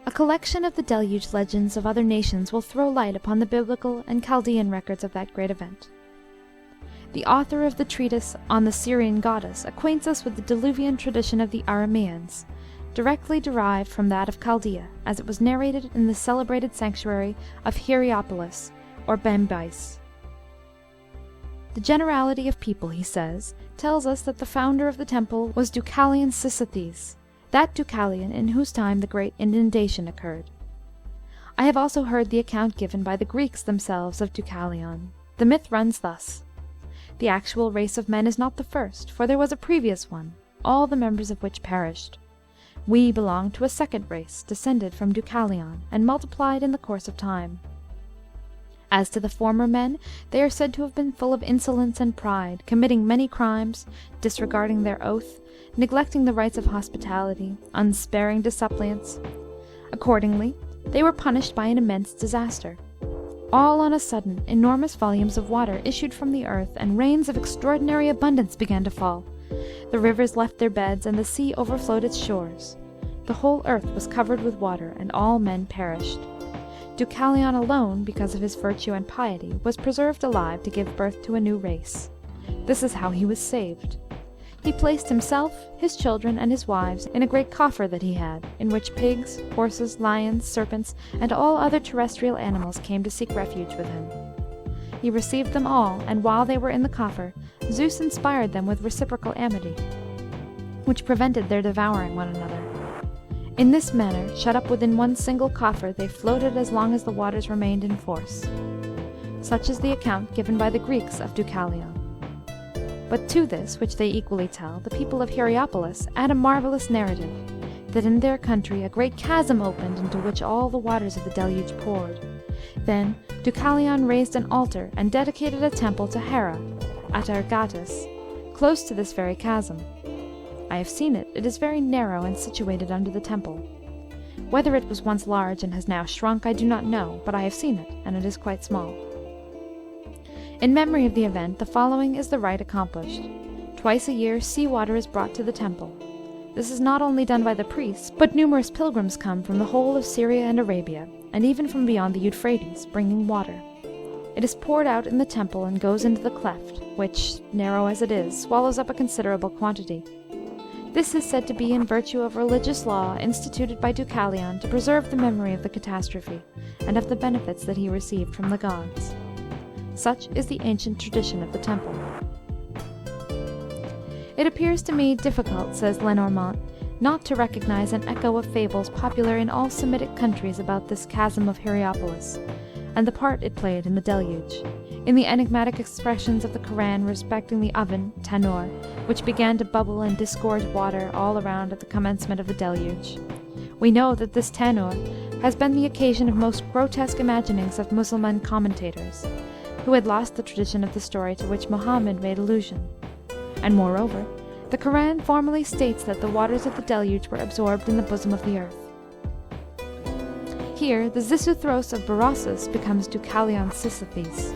A collection of the deluge legends of other nations will throw light upon the biblical and Chaldean records of that great event. The author of the treatise On the Syrian Goddess acquaints us with the Diluvian tradition of the Arameans, directly derived from that of Chaldea, as it was narrated in the celebrated sanctuary of Hierapolis, or Bambyce. The generality of people, he says, tells us that the founder of the temple was Deucalion Sisythes, that Deucalion in whose time the great inundation occurred. I have also heard the account given by the Greeks themselves of Deucalion. The myth runs thus: the actual race of men is not the first, for there was a previous one, all the members of which perished. We belong to a second race, descended from Deucalion, and multiplied in the course of time. As to the former men, they are said to have been full of insolence and pride, committing many crimes, disregarding their oath, neglecting the rites of hospitality, unsparing to suppliants. Accordingly, they were punished by an immense disaster. All on a sudden, enormous volumes of water issued from the earth, and rains of extraordinary abundance began to fall. The rivers left their beds, and the sea overflowed its shores. The whole earth was covered with water, and all men perished. Deucalion alone, because of his virtue and piety, was preserved alive to give birth to a new race. This is how he was saved. He placed himself, his children, and his wives in a great coffer that he had, in which pigs, horses, lions, serpents, and all other terrestrial animals came to seek refuge with him. He received them all, and while they were in the coffer, Zeus inspired them with reciprocal amity, which prevented their devouring one another. In this manner, shut up within one single coffer, they floated as long as the waters remained in force. Such is the account given by the Greeks of Deucalion. But to this, which they equally tell, the people of Hierapolis add a marvellous narrative, that in their country a great chasm opened, into which all the waters of the deluge poured. Then Deucalion raised an altar, and dedicated a temple to Hera, Atargatis, close to this very chasm. I have seen it. It is very narrow, and situated under the temple. Whether it was once large and has now shrunk, I do not know, but I have seen it, and it is quite small. In memory of the event, the following is the rite accomplished. Twice a year sea water is brought to the temple. This is not only done by the priests, but numerous pilgrims come from the whole of Syria and Arabia, and even from beyond the Euphrates, bringing water. It is poured out in the temple and goes into the cleft, which, narrow as it is, swallows up a considerable quantity. This is said to be in virtue of religious law instituted by Deucalion to preserve the memory of the catastrophe, and of the benefits that he received from the gods. Such is the ancient tradition of the temple. It appears to me difficult, says Lenormant, not to recognize an echo of fables popular in all Semitic countries about this chasm of Hierapolis, and the part it played in the deluge, in the enigmatic expressions of the Koran respecting the oven, tanur, which began to bubble and disgorge water all around at the commencement of the deluge. We know that this tanur has been the occasion of most grotesque imaginings of Mussulman commentators, who had lost the tradition of the story to which Mohammed made allusion. And moreover, the Koran formally states that the waters of the deluge were absorbed in the bosom of the earth. Here, the Xisuthros of Berosus becomes Deucalion Sisythes.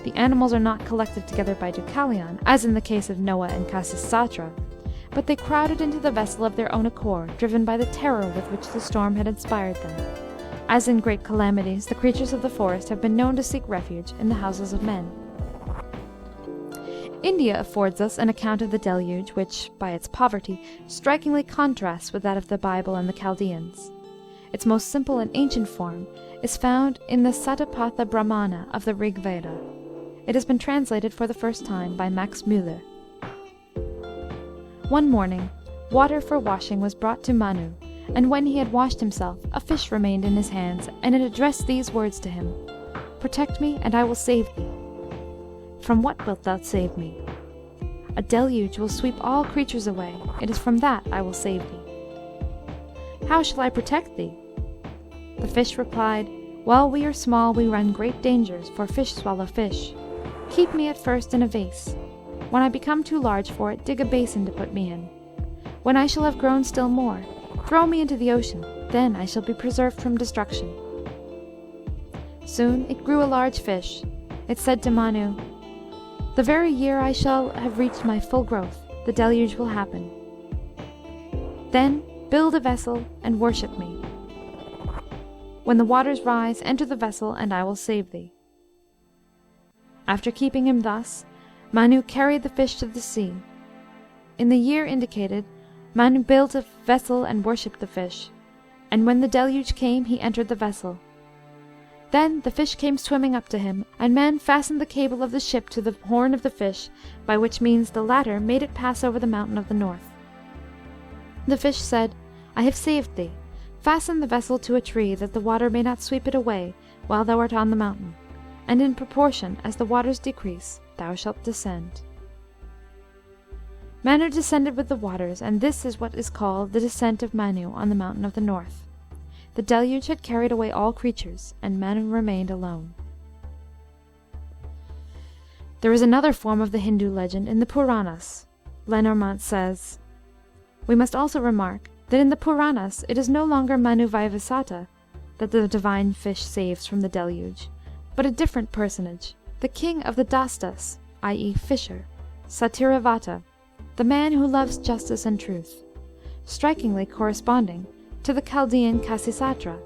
The animals are not collected together by Deucalion, as in the case of Noah and Khasisatra, but they crowded into the vessel of their own accord, driven by the terror with which the storm had inspired them. As in great calamities, the creatures of the forest have been known to seek refuge in the houses of men. India affords us an account of the deluge, which, by its poverty, strikingly contrasts with that of the Bible and the Chaldeans. Its most simple and ancient form is found in the Satapatha Brahmana of the Rig Veda. It has been translated for the first time by Max Müller. One morning, water for washing was brought to Manu, and when he had washed himself, a fish remained in his hands, and it addressed these words to him: "Protect me, and I will save thee." "From what wilt thou save me?" "A deluge will sweep all creatures away. It is from that I will save thee." "How shall I protect thee?" The fish replied, "While we are small we run great dangers, for fish swallow fish. Keep me at first in a vase. When I become too large for it, dig a basin to put me in. When I shall have grown still more, throw me into the ocean, then I shall be preserved from destruction." Soon it grew a large fish. It said to Manu, "The very year I shall have reached my full growth, the deluge will happen. Then build a vessel and worship me." When the waters rise, enter the vessel, and I will save thee." After keeping him thus, Manu carried the fish to the sea. In the year indicated, Manu built a vessel and worshipped the fish, and when the deluge came, he entered the vessel. Then the fish came swimming up to him, and man fastened the cable of the ship to the horn of the fish, by which means the latter made it pass over the mountain of the north. The fish said, "I have saved thee. Fasten the vessel to a tree, that the water may not sweep it away while thou art on the mountain, and in proportion as the waters decrease, thou shalt descend." Manu descended with the waters, and this is what is called the descent of Manu on the mountain of the north. The deluge had carried away all creatures, and Manu remained alone. There is another form of the Hindu legend in the Puranas. Lenormant says, "We must also remark that in the Puranas it is no longer Manu Vaivasata that the divine fish saves from the deluge, but a different personage, the king of the Dastas, i.e. fisher, Satiravata, the man who loves justice and truth, strikingly corresponding to the Chaldean Khasisatra.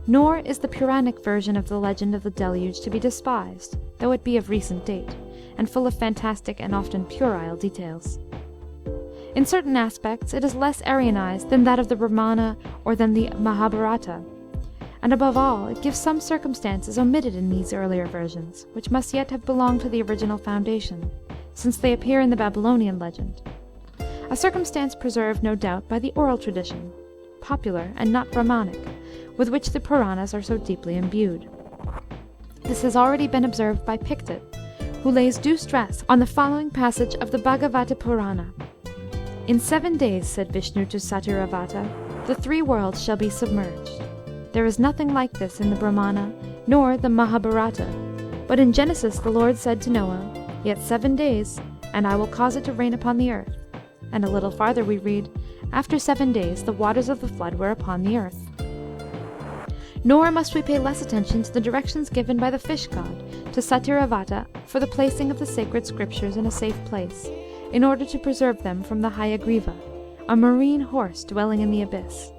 Nor is the Puranic version of the legend of the deluge to be despised, though it be of recent date, and full of fantastic and often puerile details. In certain aspects it is less Aryanized than that of the Ramana or than the Mahabharata, and above all it gives some circumstances omitted in these earlier versions, which must yet have belonged to the original foundation, since they appear in the Babylonian legend, a circumstance preserved no doubt by the oral tradition, popular and not Brahmanic, with which the Puranas are so deeply imbued. This has already been observed by Pictet, who lays due stress on the following passage of the Bhagavata Purana. "In 7 days, said Vishnu to Satiravata, the 3 worlds shall be submerged. There is nothing like this in the Brahmana, nor the Mahabharata. But in Genesis the Lord said to Noah, Yet 7 days, and I will cause it to rain upon the earth. And a little farther we read, After 7 days the waters of the flood were upon the earth. Nor must we pay less attention to the directions given by the fish god to Satiravata for the placing of the sacred scriptures in a safe place, in order to preserve them from the Hayagriva, a marine horse dwelling in the abyss.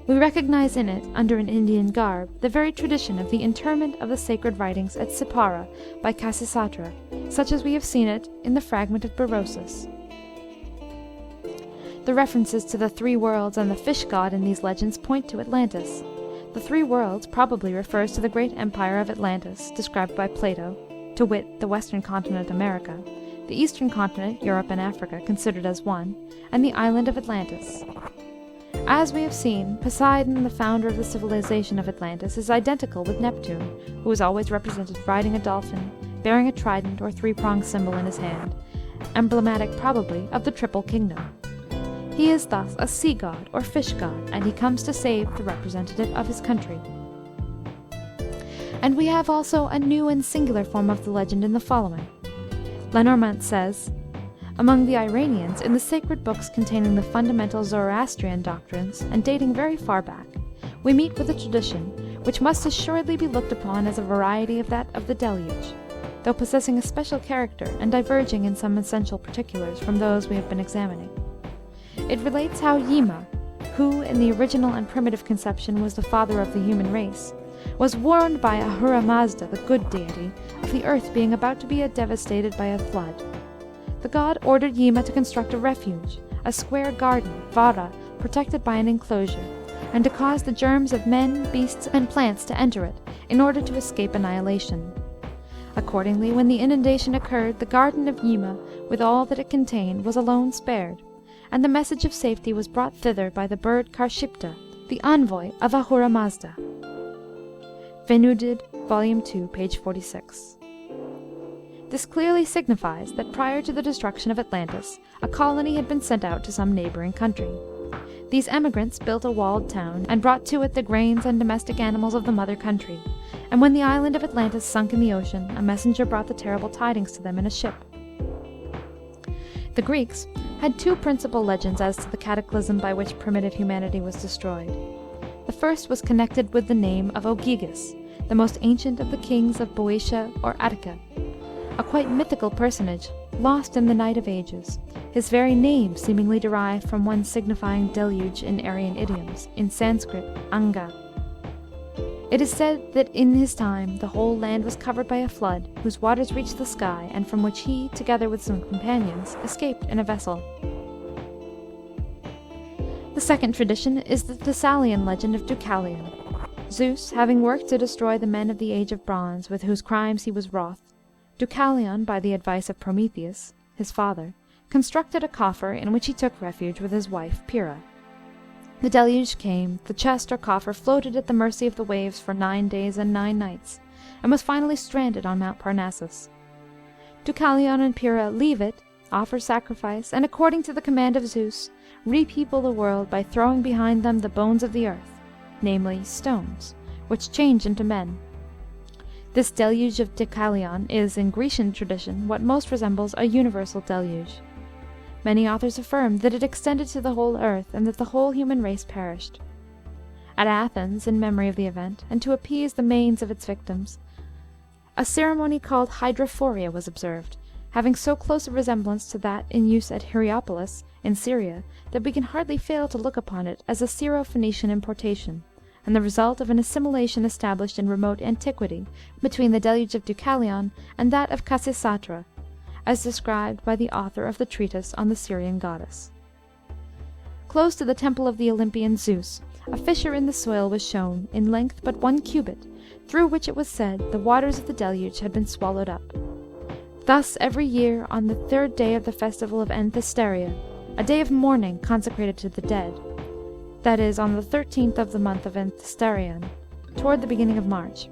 We recognize in it, under an Indian garb, the very tradition of the interment of the sacred writings at Sippara by Khasisatra, such as we have seen it in the fragment of Berosus. The references to the 3 worlds and the fish god in these legends point to Atlantis. The 3 worlds probably refers to the great empire of Atlantis, described by Plato, to wit, the western continent America, the eastern continent, Europe and Africa, considered as one, and the island of Atlantis. As we have seen, Poseidon, the founder of the civilization of Atlantis, is identical with Neptune, who is always represented riding a dolphin, bearing a trident or 3-pronged symbol in his hand, emblematic probably of the Triple Kingdom. He is thus a sea god or fish god, and he comes to save the representative of his country. And we have also a new and singular form of the legend in the following. Lenormant says, Among the Iranians, in the sacred books containing the fundamental Zoroastrian doctrines, and dating very far back, we meet with a tradition which must assuredly be looked upon as a variety of that of the deluge, though possessing a special character and diverging in some essential particulars from those we have been examining. It relates how Yima, who in the original and primitive conception was the father of the human race, was warned by Ahura Mazda, the good deity, of the earth being about to be devastated by a flood. The god ordered Yima to construct a refuge, a square garden, vara, protected by an enclosure, and to cause the germs of men, beasts, and plants to enter it, in order to escape annihilation. Accordingly, when the inundation occurred, the garden of Yima, with all that it contained, was alone spared, and the message of safety was brought thither by the bird Karshipta, the envoy of Ahura Mazda. Venudid, Volume 2, page 46. This clearly signifies that prior to the destruction of Atlantis, a colony had been sent out to some neighboring country. These emigrants built a walled town, and brought to it the grains and domestic animals of the mother country, and when the island of Atlantis sunk in the ocean, a messenger brought the terrible tidings to them in a ship. The Greeks had 2 principal legends as to the cataclysm by which primitive humanity was destroyed. The first was connected with the name of Ogyges, the most ancient of the kings of Boeotia or Attica, a quite mythical personage, lost in the night of ages, his very name seemingly derived from one signifying deluge in Aryan idioms, in Sanskrit, Anga. It is said that in his time the whole land was covered by a flood, whose waters reached the sky, and from which he, together with some companions, escaped in a vessel. The second tradition is the Thessalian legend of Deucalion. Zeus, having worked to destroy the men of the age of bronze, with whose crimes he was wroth, Deucalion, by the advice of Prometheus, his father, constructed a coffer in which he took refuge with his wife Pyrrha. The deluge came, the chest or coffer floated at the mercy of the waves for 9 days and 9 nights, and was finally stranded on Mount Parnassus. Deucalion and Pyrrha leave it, offer sacrifice, and according to the command of Zeus, repeople the world by throwing behind them the bones of the earth, namely stones, which change into men. This deluge of Deucalion is, in Grecian tradition, what most resembles a universal deluge. Many authors affirm that it extended to the whole earth, and that the whole human race perished. At Athens, in memory of the event, and to appease the manes of its victims, a ceremony called hydrophoria was observed, having so close a resemblance to that in use at Hierapolis, in Syria, that we can hardly fail to look upon it as a Syro-Phoenician importation, and the result of an assimilation established in remote antiquity between the deluge of Deucalion and that of Khasisatra, as described by the author of the treatise on the Syrian goddess. Close to the temple of the Olympian Zeus, a fissure in the soil was shown, in length but 1 cubit, through which it was said the waters of the deluge had been swallowed up. Thus every year, on the 3rd day of the festival of Anthesteria, a day of mourning consecrated to the dead, that is, on the 13th of the month of Anthesterion, toward the beginning of March,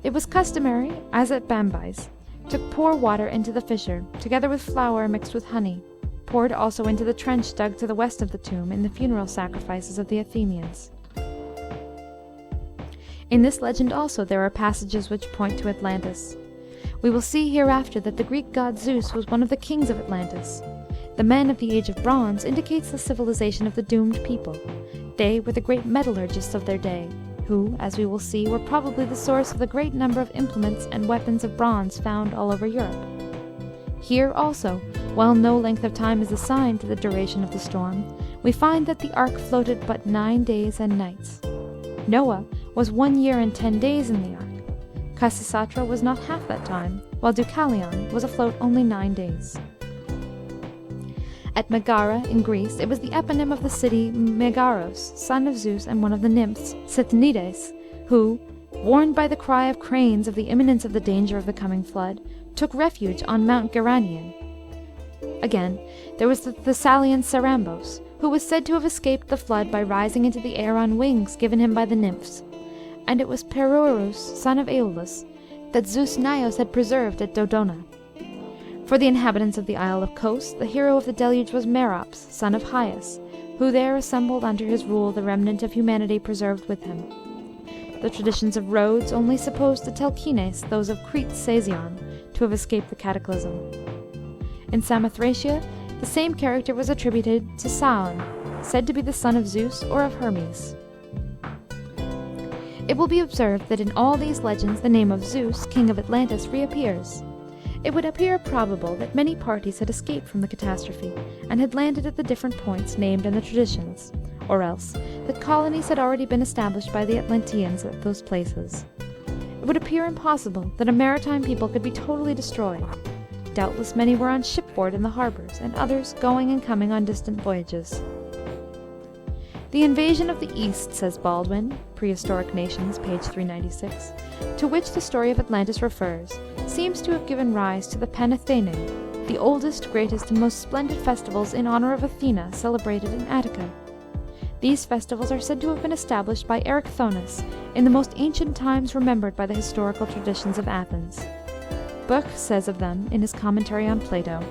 it was customary, as at Bambyce, to pour water into the fissure, together with flour mixed with honey, poured also into the trench dug to the west of the tomb in the funeral sacrifices of the Athenians. In this legend also there are passages which point to Atlantis. We will see hereafter that the Greek god Zeus was one of the kings of Atlantis. The men of the Age of Bronze indicates the civilization of the doomed people. They were the great metallurgists of their day, who, as we will see, were probably the source of the great number of implements and weapons of bronze found all over Europe. Here also, while no length of time is assigned to the duration of the storm, we find that the ark floated but 9 days and nights. Noah was 1 year and 10 days in the ark. Khasisatra was not half that time, while Deucalion was afloat only 9 days. At Megara, in Greece, it was the eponym of the city Megaros, son of Zeus and one of the nymphs, Sithnides, who, warned by the cry of cranes of the imminence of the danger of the coming flood, took refuge on Mount Geranion. Again, there was the Thessalian Cerambos, who was said to have escaped the flood by rising into the air on wings given him by the nymphs, and it was Perurus, son of Aeolus, that Zeus Naios had preserved at Dodona. For the inhabitants of the Isle of Kos, the hero of the deluge was Merops, son of Hyas, who there assembled under his rule the remnant of humanity preserved with him. The traditions of Rhodes only suppose to Telchines those of Crete Sasion to have escaped the cataclysm. In Samothracia, the same character was attributed to Saon, said to be the son of Zeus or of Hermes. It will be observed that in all these legends the name of Zeus, king of Atlantis, reappears. It would appear probable that many parties had escaped from the catastrophe, and had landed at the different points named in the traditions, or else that colonies had already been established by the Atlanteans at those places. It would appear impossible that a maritime people could be totally destroyed. Doubtless many were on shipboard in the harbours, and others going and coming on distant voyages. The invasion of the East, says Baldwin, Prehistoric Nations, page 396, to which the story of Atlantis refers, seems to have given rise to the Panathenæ, the oldest, greatest, and most splendid festivals in honor of Athena celebrated in Attica. These festivals are said to have been established by Eryxthonus in the most ancient times remembered by the historical traditions of Athens. Buch says of them in his commentary on Plato,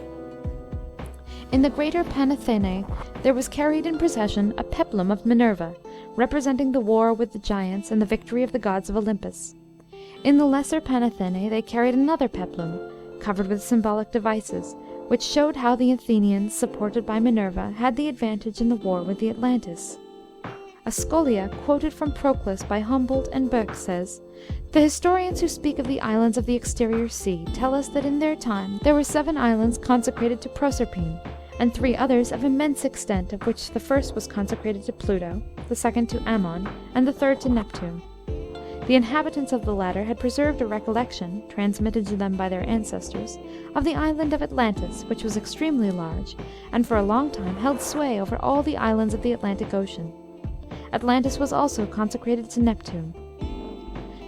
"In the greater Panathenæ there was carried in procession a peplum of Minerva, representing the war with the giants and the victory of the gods of Olympus. In the lesser Panathenæ they carried another peplum, covered with symbolic devices, which showed how the Athenians, supported by Minerva, had the advantage in the war with the Atlantis." A scholia quoted from Proclus by Humboldt and Buch says, "The historians who speak of the islands of the exterior sea tell us that in their time there were 7 islands consecrated to Proserpine, and 3 others of immense extent, of which the first was consecrated to Pluto, the second to Ammon, and the third to Neptune. The inhabitants of the latter had preserved a recollection, transmitted to them by their ancestors, of the island of Atlantis, which was extremely large, and for a long time held sway over all the islands of the Atlantic Ocean. Atlantis was also consecrated to Neptune.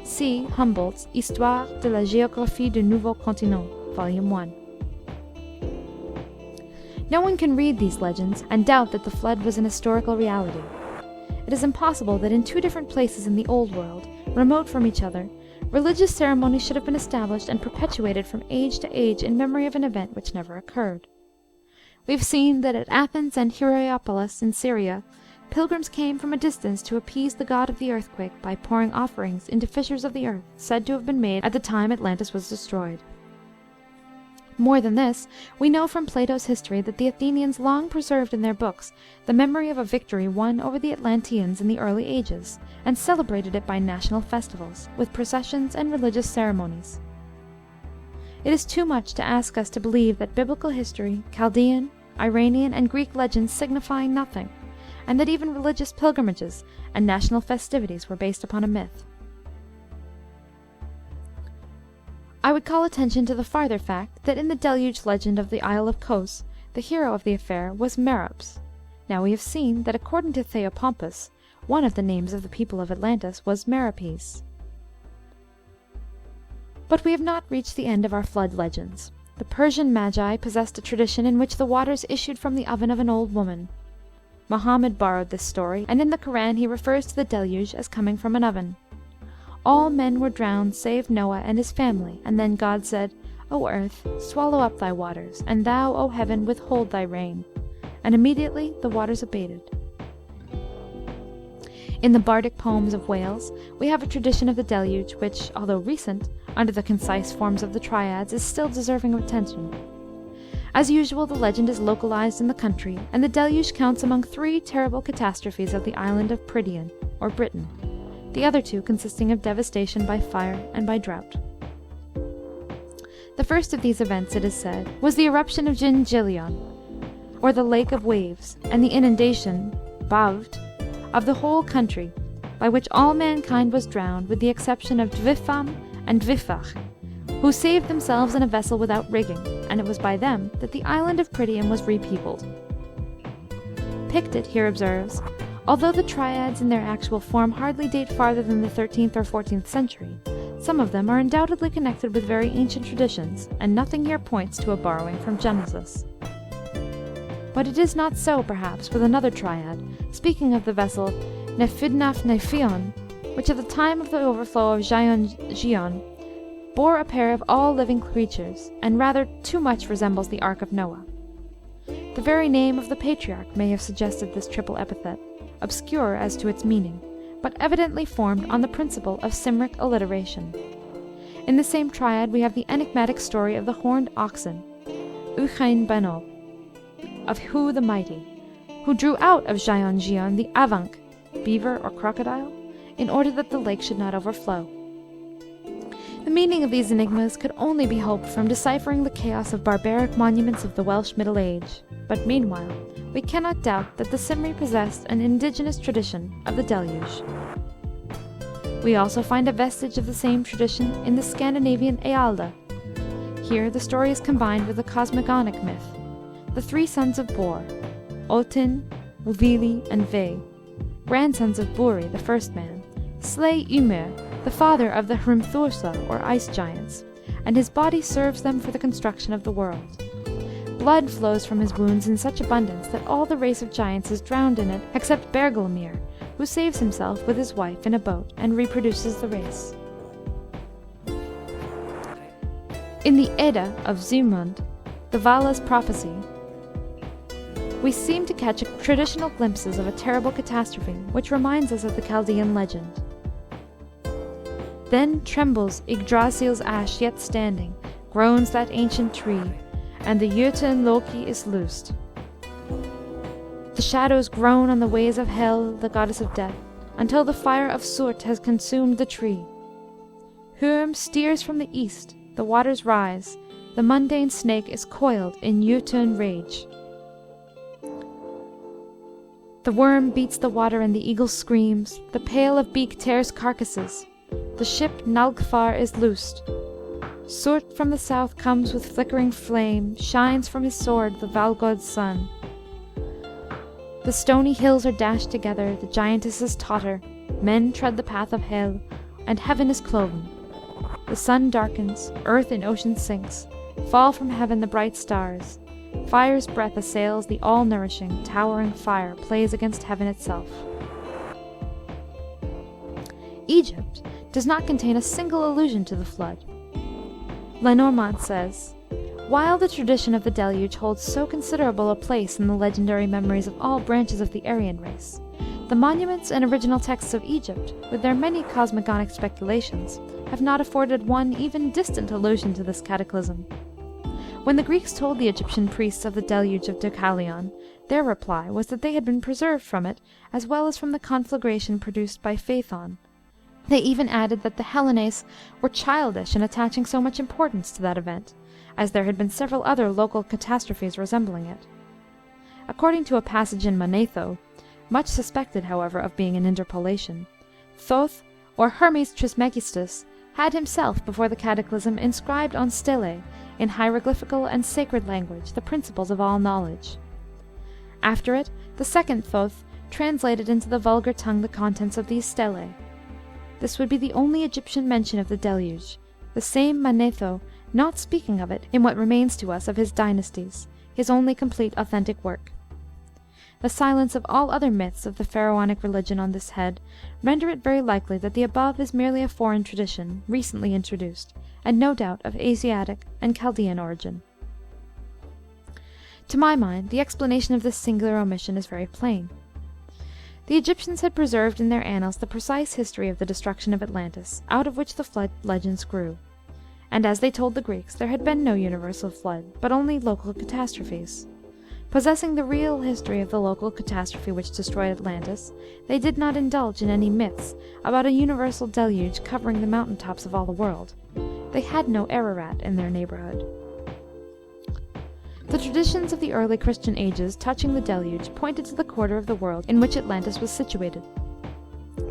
See Humboldt's Histoire de la géographie du Nouveau Continent, Volume 1. No one can read these legends and doubt that the flood was an historical reality. It is impossible that in two different places in the Old World, remote from each other, religious ceremonies should have been established and perpetuated from age to age in memory of an event which never occurred. We have seen that at Athens and Hierapolis in Syria, pilgrims came from a distance to appease the god of the earthquake by pouring offerings into fissures of the earth said to have been made at the time Atlantis was destroyed. More than this, we know from Plato's history that the Athenians long preserved in their books the memory of a victory won over the Atlanteans in the early ages, and celebrated it by national festivals, with processions and religious ceremonies. It is too much to ask us to believe that biblical history, Chaldean, Iranian, and Greek legends signify nothing, and that even religious pilgrimages and national festivities were based upon a myth. I would call attention to the farther fact that in the deluge legend of the Isle of Kos, the hero of the affair was Merops. Now we have seen that according to Theopompus, one of the names of the people of Atlantis was Meropes. But we have not reached the end of our flood legends. The Persian Magi possessed a tradition in which the waters issued from the oven of an old woman. Muhammad borrowed this story, and in the Koran he refers to the deluge as coming from an oven. All men were drowned save Noah and his family, and then God said, O earth, swallow up thy waters, and thou, O heaven, withhold thy rain. And immediately the waters abated. In the bardic poems of Wales, we have a tradition of the deluge which, although recent, under the concise forms of the triads, is still deserving of attention. As usual, the legend is localized in the country, and the deluge counts among 3 terrible catastrophes of the island of Prydian, or Britain, the other 2 consisting of devastation by fire and by drought. The first of these events, it is said, was the eruption of Gingilion, or the Lake of Waves, and the inundation, Bavd, of the whole country, by which all mankind was drowned, with the exception of Dvifam and Dvifach, who saved themselves in a vessel without rigging, and it was by them that the island of Prydian was repeopled. Pictet here observes, although the triads in their actual form hardly date farther than the 13th or 14th century, some of them are undoubtedly connected with very ancient traditions, and nothing here points to a borrowing from Genesis. But it is not so, perhaps, with another triad, speaking of the vessel Nephidnaf Nephion, which at the time of the overflow of Gion bore a pair of all living creatures, and rather too much resembles the Ark of Noah. The very name of the patriarch may have suggested this triple epithet, obscure as to its meaning, but evidently formed on the principle of Cymric alliteration. In the same triad we have the enigmatic story of the horned oxen, Uchain Banob, of Hu the Mighty, who drew out of Gion the avanc, beaver or crocodile, in order that the lake should not overflow. The meaning of these enigmas could only be hoped from deciphering the chaos of barbaric monuments of the Welsh Middle Age, but meanwhile we cannot doubt that the Cymri possessed an indigenous tradition of the deluge. We also find a vestige of the same tradition in the Scandinavian Ealda. Here the story is combined with the cosmogonic myth. The 3 sons of Bor, Otin, Vili, and Ve, grandsons of Buri, the first man, slay Ymir, the father of the Hrimthursa, or ice giants, and his body serves them for the construction of the world. Blood flows from his wounds in such abundance that all the race of giants is drowned in it except Bergelmir, who saves himself with his wife in a boat and reproduces the race. In the Edda of Zymund, the Vala's prophecy, we seem to catch traditional glimpses of a terrible catastrophe which reminds us of the Chaldean legend. Then trembles Yggdrasil's ash yet standing, groans that ancient tree, and the Jötun Loki is loosed. The shadows groan on the ways of Hel, the goddess of death, until the fire of Surt has consumed the tree. Hurm steers from the east, the waters rise, the mundane snake is coiled in Jötun rage. The worm beats the water and the eagle screams, the pale of beak tears carcasses, The ship Nalgfar is loosed. Surt from the south comes with flickering flame, shines from his sword the Valgod's sun. The stony hills are dashed together, the giantesses totter, men tread the path of Hel, and heaven is cloven. The sun darkens, earth in ocean sinks, fall from heaven the bright stars. Fire's breath assails the all-nourishing, towering fire plays against heaven itself. Egypt does not contain a single allusion to the flood. Lenormant says, "While the tradition of the deluge holds so considerable a place in the legendary memories of all branches of the Aryan race, the monuments and original texts of Egypt, with their many cosmogonic speculations, have not afforded one even distant allusion to this cataclysm. When the Greeks told the Egyptian priests of the deluge of Deucalion, their reply was that they had been preserved from it as well as from the conflagration produced by Phaethon. They even added that the Hellenes were childish in attaching so much importance to that event, as there had been several other local catastrophes resembling it. According to a passage in Manetho, much suspected, however, of being an interpolation, Thoth, or Hermes Trismegistus, had himself, before the cataclysm, inscribed on stelae, in hieroglyphical and sacred language, the principles of all knowledge. After it, the second Thoth translated into the vulgar tongue the contents of these stelae. This would be the only Egyptian mention of the deluge, the same Manetho not speaking of it in what remains to us of his dynasties, his only complete authentic work. The silence of all other myths of the pharaonic religion on this head render it very likely that the above is merely a foreign tradition, recently introduced, and no doubt of Asiatic and Chaldean origin. To my mind, the explanation of this singular omission is very plain. The Egyptians had preserved in their annals the precise history of the destruction of Atlantis, out of which the flood legends grew. And as they told the Greeks, there had been no universal flood, but only local catastrophes. Possessing the real history of the local catastrophe which destroyed Atlantis, they did not indulge in any myths about a universal deluge covering the mountain tops of all the world. They had no Ararat in their neighborhood. The traditions of the early Christian ages touching the deluge pointed to the quarter of the world in which Atlantis was situated.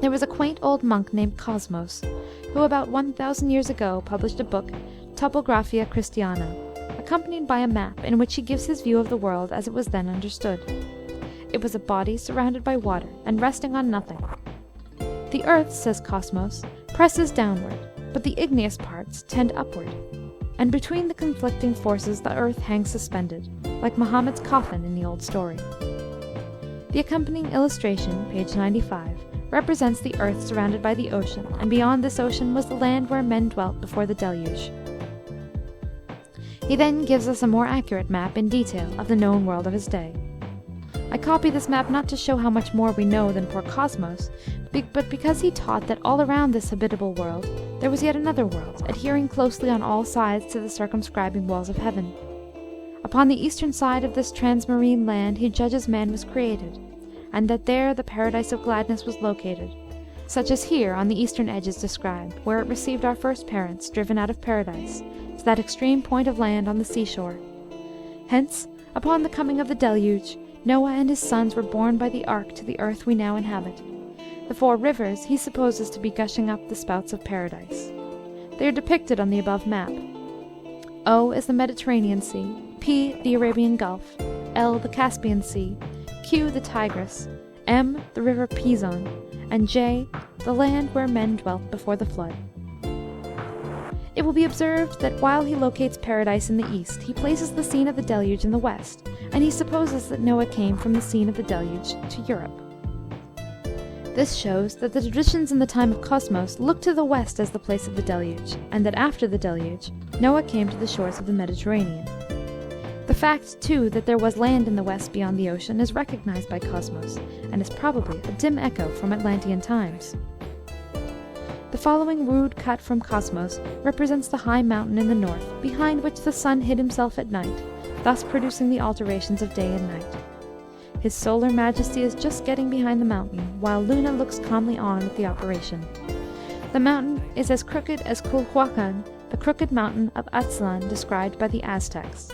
There was a quaint old monk named Cosmos, who about 1,000 years ago published a book, Topographia Christiana, accompanied by a map in which he gives his view of the world as it was then understood. It was a body surrounded by water and resting on nothing. The earth, says Cosmos, presses downward, but the igneous parts tend upward, and between the conflicting forces the earth hangs suspended, like Muhammad's coffin in the old story. The accompanying illustration, page 95, represents the earth surrounded by the ocean, and beyond this ocean was the land where men dwelt before the deluge. He then gives us a more accurate map in detail of the known world of his day. I copy this map not to show how much more we know than poor Cosmos, but because he taught that all around this habitable world there was yet another world, adhering closely on all sides to the circumscribing walls of heaven. Upon the eastern side of this transmarine land he judges man was created, and that there the paradise of gladness was located, such as here on the eastern edge is described, where it received our first parents, driven out of paradise, to that extreme point of land on the seashore. Hence, upon the coming of the deluge, Noah and his sons were borne by the ark to the earth we now inhabit. The 4 rivers he supposes to be gushing up the spouts of paradise. They are depicted on the above map. O is the Mediterranean Sea, P the Arabian Gulf, L the Caspian Sea, Q the Tigris, M the river Pison, and J the land where men dwelt before the flood. It will be observed that while he locates paradise in the east, he places the scene of the deluge in the west, and he supposes that Noah came from the scene of the deluge to Europe. This shows that the traditions in the time of Cosmos looked to the west as the place of the deluge, and that after the deluge, Noah came to the shores of the Mediterranean. The fact, too, that there was land in the west beyond the ocean is recognized by Cosmos, and is probably a dim echo from Atlantean times. The following rude cut from Cosmos represents the high mountain in the north, behind which the sun hid himself at night, thus producing the alternations of day and night. His solar majesty is just getting behind the mountain, while Luna looks calmly on at the operation. The mountain is as crooked as Culhuacan, the crooked mountain of Aztlan described by the Aztecs.